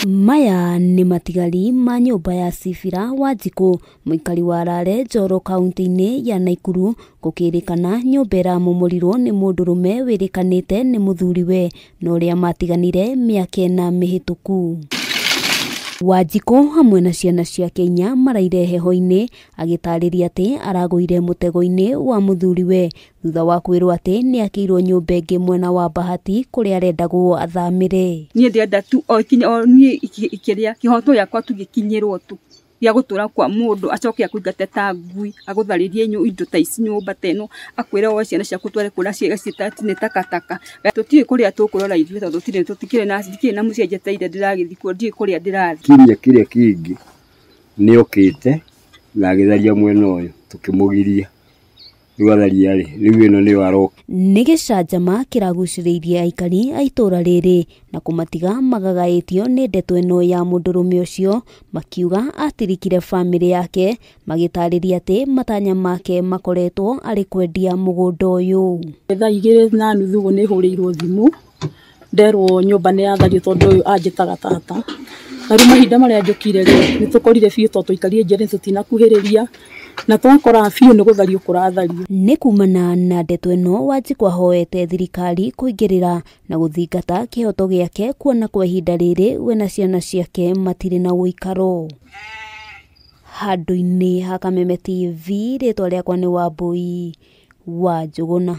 Maya nĩ matigari ma nyũmba ya Cibira Wanjikũ, mũikari wa Rare, Njoro, kaunti-inĩ ya Naikuru, gũkĩrĩkana nyũmba ĩramomorĩrwo nĩ mũndũrũme wĩrĩkanĩte nĩ mũthuriwe na ũrĩa matiganire mĩaka 4 mĩhĩtũku. Wanjikũ hamwe na ciana ciake 4 maraire heho-inĩ, agĩtarĩria atĩ aragũire mũtego-inĩ wa mũthuriwe thutha wa kwĩrwo atĩ nĩ akĩirwo nyũmba ĩngĩ mwena wa Bahati kũrĩa arendagwo athamĩre. Niĩ ndĩenda tu niĩ ikĩrĩa kĩhoto gĩakwa tu gĩkinyĩrwo tu gĩa gũtũra kwa mũndũ acoke akũingate ta ngui agũtharĩrie indo ta ici nyũmba teno akwĩra woe ciana ciaku tware kũrĩa ciĩgacitatine takataka. Tũtirĩ kũrĩa tũkũrora ithuĩ tondũ tũtirĩ na mũciĩ njeteire ndĩragĩthiĩ kuo ndirĩ kũrĩa ndĩrathiĩ. Kĩrĩa kĩngĩ nĩ okĩte na agĩtharia mwena ũyũ tũkĩmũgiria rĩu ĩno nĩyo aroka. Nĩ gĩcanjama kĩragucĩrĩirie aikari a itũra rĩrĩ na kũmatiga magagaĩtio nĩ ndeto ĩno ya mũndũrũme ũcio, makiuga atirikire bamĩrĩ yake, magĩtarĩria atĩ matanya make makoretwo arĩ kwendia mũgũnda ũyũ. Thaa 2:30 ũguo nĩ hũrĩirwo thimũ nderwo nyũmba nĩ yathario tondũ ũyũ anjĩtaga tata. Na rĩu mahinda marĩa njũkire rĩ nĩ tũkorire biũ tondũ tũikarire nja tũtinakuhĩrĩria na twakora biũ nĩ gũthario kũrathario. Nĩ kumana na ndeto ĩno Wanjikũ ahoete thirikari kũingĩrĩra na gũthingata kĩhoto gĩake, kuona kwa ihinda rĩrĩ we na ciana ciake matirĩ na ũikaro. Handũ-inĩ ha Kameme TV, rĩtwa rĩakwa nĩ Wambui wa Njũgũna.